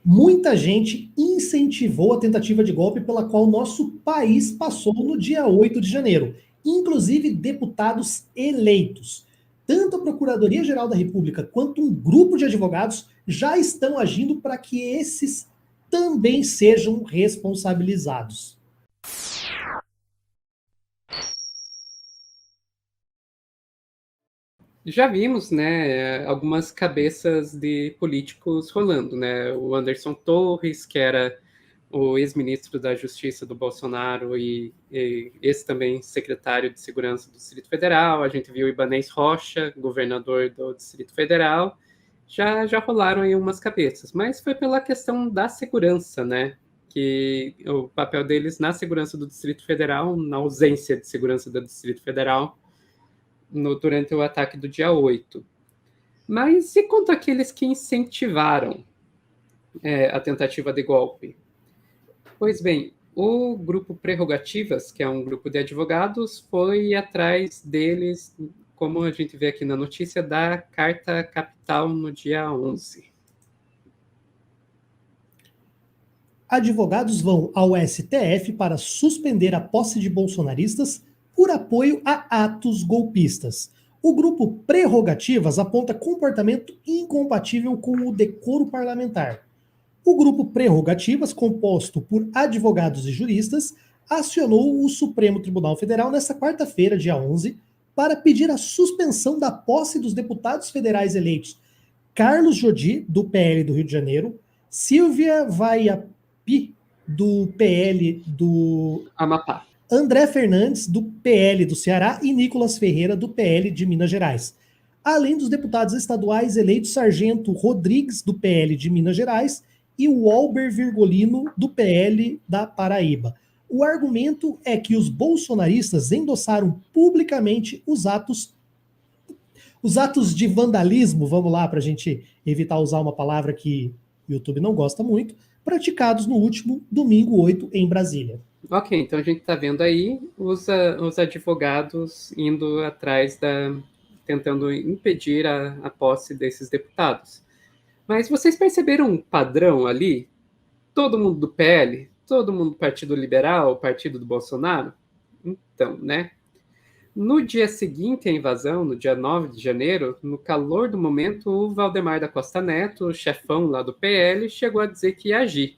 Muita gente incentivou a tentativa de golpe pela qual nosso país passou no dia 8 de janeiro, inclusive deputados eleitos. Tanto a Procuradoria-Geral da República quanto um grupo de advogados já estão agindo para que esses também sejam responsabilizados. Já vimos, né, algumas cabeças de políticos rolando, né? O Anderson Torres, que era o ex-ministro da Justiça do Bolsonaro e esse também secretário de Segurança do Distrito Federal. A gente viu o Ibanez Rocha, governador do Distrito Federal. Já rolaram aí umas cabeças, mas foi pela questão da segurança, né? Que o papel deles na segurança do Distrito Federal, na ausência de segurança do Distrito Federal, durante o ataque do dia 8. Mas e quanto àqueles que incentivaram a tentativa de golpe? Pois bem, o grupo Prerrogativas, que é um grupo de advogados, foi atrás deles, como a gente vê aqui na notícia, da Carta Capital no dia 11. Advogados vão ao STF para suspender a posse de bolsonaristas por apoio a atos golpistas. O grupo Prerrogativas aponta comportamento incompatível com o decoro parlamentar. O grupo Prerrogativas, composto por advogados e juristas, acionou o Supremo Tribunal Federal nesta quarta-feira, dia 11, para pedir a suspensão da posse dos deputados federais eleitos Carlos Jodi, do PL do Rio de Janeiro, Silvia Vaiapi, do PL do Amapá. André Fernandes, do PL do Ceará, e Nicolas Ferreira, do PL de Minas Gerais. Além dos deputados estaduais eleitos Sargento Rodrigues, do PL de Minas Gerais, e o Walber Virgolino, do PL da Paraíba. O argumento é que os bolsonaristas endossaram publicamente os atos de vandalismo, vamos lá, para a gente evitar usar uma palavra que o YouTube não gosta muito, praticados no último domingo 8 em Brasília. Ok, então a gente está vendo aí os advogados indo atrás tentando impedir a posse desses deputados. Mas vocês perceberam um padrão ali? Todo mundo do PL, todo mundo do Partido Liberal, Partido do Bolsonaro? Então, né? No dia seguinte à invasão, no dia 9 de janeiro, no calor do momento, o Valdemar da Costa Neto, o chefão lá do PL, chegou a dizer que ia agir.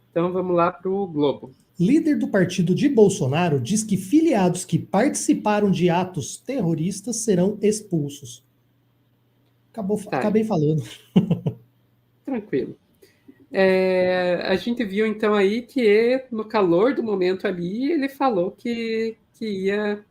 Então vamos lá para o Globo. Líder do partido de Bolsonaro diz que filiados que participaram de atos terroristas serão expulsos. Acabei falando. Tranquilo. A gente viu então aí que no calor do momento ali ele falou que ia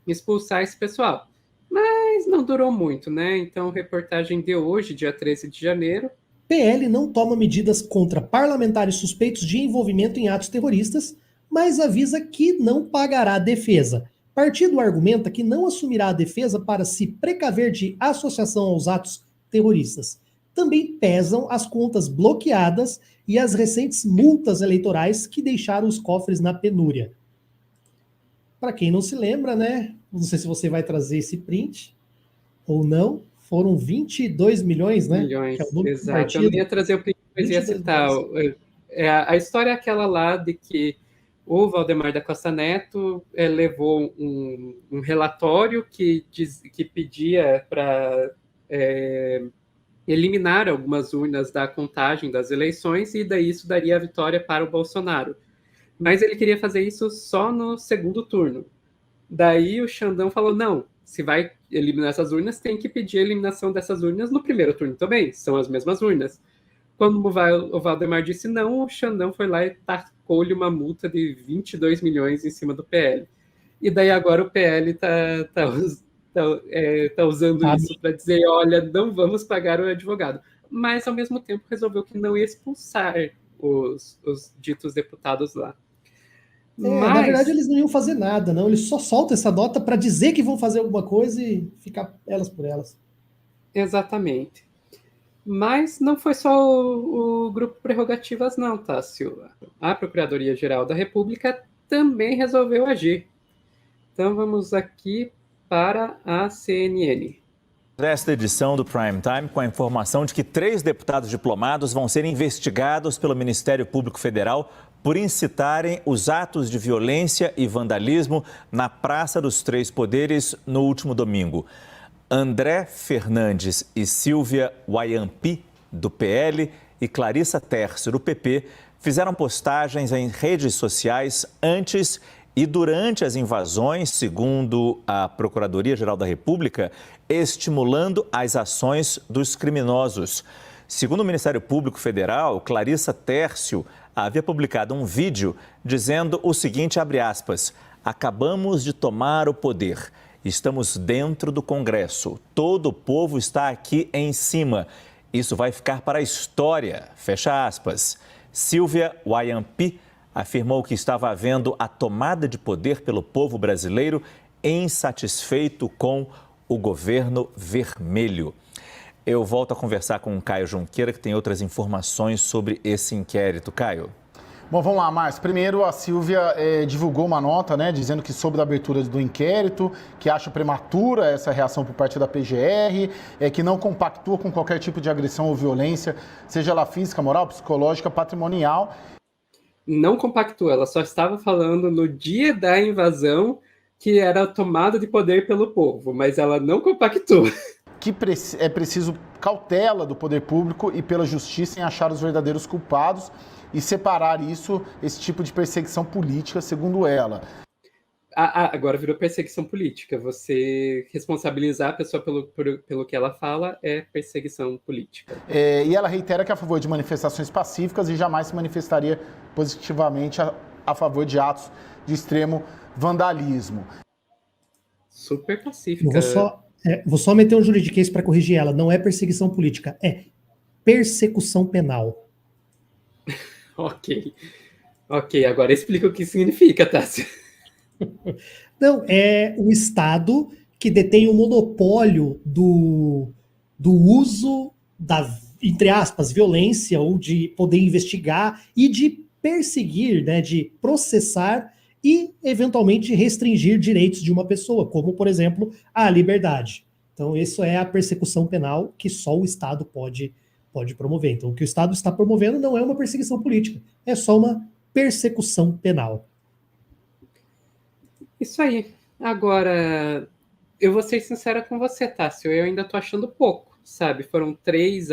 expulsar esse pessoal. Mas não durou muito, né? Então, reportagem de hoje, dia 13 de janeiro. PL não toma medidas contra parlamentares suspeitos de envolvimento em atos terroristas, mas avisa que não pagará defesa. Partido argumenta que não assumirá a defesa para se precaver de associação aos atos terroristas. Também pesam as contas bloqueadas e as recentes multas eleitorais que deixaram os cofres na penúria. Para quem não se lembra, né? Não sei se você vai trazer esse print ou não. Foram 22 milhões, né? Milhões, Que é o número do exato. Eu partido. não ia trazer o print, mas ia 22 citar. milhões. A história é aquela lá de que o Valdemar da Costa Neto levou um relatório que pedia para eliminar algumas urnas da contagem das eleições e daí isso daria a vitória para o Bolsonaro. Mas ele queria fazer isso só no segundo turno. Daí o Xandão falou, não, se vai eliminar essas urnas, tem que pedir a eliminação dessas urnas no primeiro turno também, são as mesmas urnas. Quando o Valdemar disse não, o Xandão foi lá e tacou-lhe uma multa de 22 milhões em cima do PL. E daí agora o PL tá usando isso para dizer, olha, não vamos pagar o advogado. Mas, ao mesmo tempo, resolveu que não ia expulsar os ditos deputados lá. Na verdade, eles não iam fazer nada, não. Eles só soltam essa nota para dizer que vão fazer alguma coisa e ficar elas por elas. Exatamente. Mas não foi só o grupo Prerrogativas, não, tá, Silva? A Procuradoria-Geral da República também resolveu agir. Então vamos aqui para a CNN. Esta edição do Prime Time com a informação de que 3 deputados diplomados vão ser investigados pelo Ministério Público Federal por incitarem os atos de violência e vandalismo na Praça dos Três Poderes no último domingo. André Fernandes e Silvia Wayampi, do PL, e Clarissa Tércio, do PP, fizeram postagens em redes sociais antes e durante as invasões, segundo a Procuradoria-Geral da República, estimulando as ações dos criminosos. Segundo o Ministério Público Federal, Clarissa Tércio havia publicado um vídeo dizendo o seguinte, abre aspas, acabamos de tomar o poder, estamos dentro do Congresso, todo o povo está aqui em cima, isso vai ficar para a história, fecha aspas. Silvia Wayampi afirmou que estava havendo a tomada de poder pelo povo brasileiro insatisfeito com o governo vermelho. Eu volto a conversar com o Caio Junqueira, que tem outras informações sobre esse inquérito. Caio. Bom, vamos lá, Márcio. Primeiro, a Silvia divulgou uma nota, né, dizendo que soube da abertura do inquérito, que acha prematura essa reação por parte da PGR, que não compactua com qualquer tipo de agressão ou violência, seja ela física, moral, psicológica, patrimonial. Não compactua, ela só estava falando no dia da invasão que era a tomada de poder pelo povo, mas ela não compactua. Que é preciso cautela do poder público e pela justiça em achar os verdadeiros culpados e separar esse tipo de perseguição política, segundo ela. Agora virou perseguição política. Você responsabilizar a pessoa pelo que ela fala é perseguição política. E ela reitera que é a favor de manifestações pacíficas e jamais se manifestaria positivamente a favor de atos de extremo vandalismo. Super pacífica. Vou só meter um juridiquês para corrigir ela. Não é perseguição política, é persecução penal. Ok, agora explica o que significa, Tássio. Não, é o Estado que detém o monopólio do uso da, entre aspas, violência ou de poder investigar e de perseguir, né, de processar e, eventualmente, restringir direitos de uma pessoa, como, por exemplo, a liberdade. Então, isso é a persecução penal que só o Estado pode promover. Então, o que o Estado está promovendo não é uma perseguição política, é só uma persecução penal. Isso aí. Agora, eu vou ser sincera com você, Tássio, eu ainda tô achando pouco, sabe? Foram 3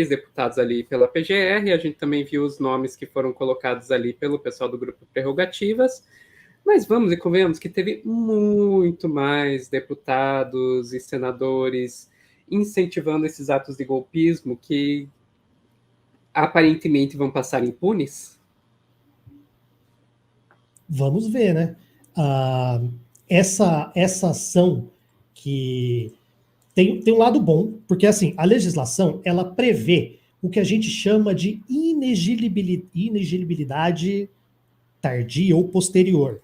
deputados ali pela PGR, a gente também viu os nomes que foram colocados ali pelo pessoal do grupo Prerrogativas, mas vamos e convenhamos que teve muito mais deputados e senadores incentivando esses atos de golpismo que aparentemente vão passar impunes. Vamos ver, né? Essa ação que tem um lado bom, porque assim, a legislação, ela prevê o que a gente chama de inelegibilidade tardia ou posterior,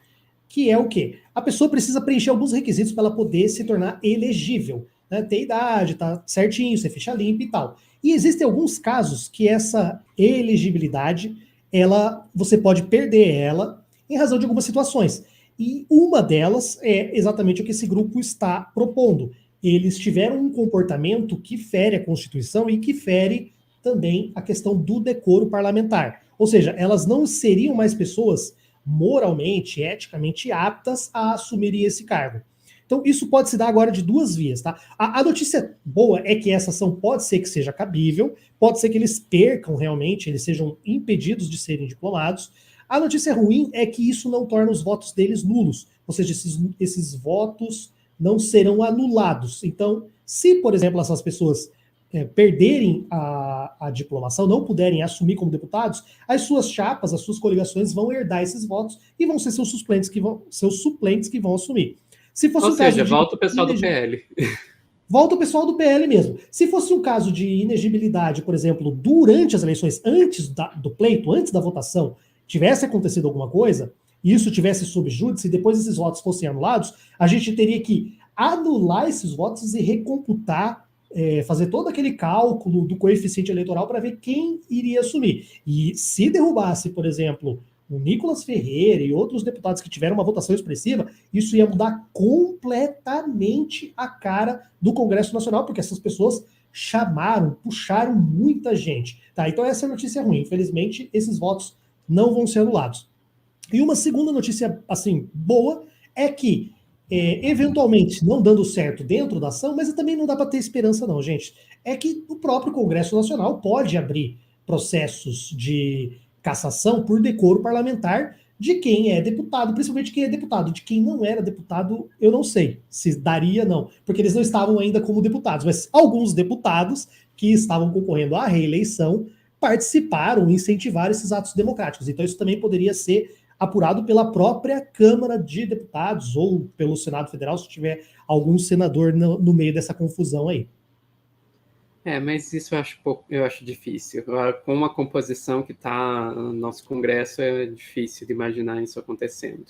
que é o quê? A pessoa precisa preencher alguns requisitos para ela poder se tornar elegível, né? Ter idade, tá certinho, ser ficha limpa e tal. E existem alguns casos que essa elegibilidade, você pode perder ela em razão de algumas situações. E uma delas é exatamente o que esse grupo está propondo. Eles tiveram um comportamento que fere a Constituição e que fere também a questão do decoro parlamentar. Ou seja, elas não seriam mais pessoas moralmente, eticamente aptas a assumirem esse cargo. Então, isso pode se dar agora de 2 vias, tá? A notícia boa é que essa ação pode ser que seja cabível, pode ser que eles percam realmente, eles sejam impedidos de serem diplomados. A notícia ruim é que isso não torna os votos deles nulos, ou seja, esses votos não serão anulados. Então, se, por exemplo, essas pessoas perderem a diplomação, não puderem assumir como deputados, as suas chapas, as suas coligações vão herdar esses votos e vão ser seus suplentes que vão assumir. Se fosse volta o pessoal do PL. Volta o pessoal do PL mesmo. Se fosse um caso de inegibilidade, por exemplo, durante as eleições, antes do pleito, antes da votação, tivesse acontecido alguma coisa, e isso tivesse sob júdice, e depois esses votos fossem anulados, a gente teria que anular esses votos e recomputar, fazer todo aquele cálculo do coeficiente eleitoral para ver quem iria assumir. E se derrubasse, por exemplo, o Nicolas Ferreira e outros deputados que tiveram uma votação expressiva, isso ia mudar completamente a cara do Congresso Nacional, porque essas pessoas puxaram muita gente. Tá, então essa é a notícia ruim. Infelizmente, esses votos não vão ser anulados. E uma segunda notícia, assim, boa, é que, eventualmente, não dando certo dentro da ação, mas também não dá para ter esperança não, gente, é que o próprio Congresso Nacional pode abrir processos de cassação por decoro parlamentar de quem é deputado, principalmente quem é deputado. De quem não era deputado, eu não sei se daria, não, porque eles não estavam ainda como deputados, mas alguns deputados que estavam concorrendo à reeleição participaram, incentivaram esses atos democráticos. Então isso também poderia ser apurado pela própria Câmara de Deputados ou pelo Senado Federal, se tiver algum senador no meio dessa confusão aí. Mas isso eu acho difícil. Com a composição que está no nosso Congresso, é difícil de imaginar isso acontecendo.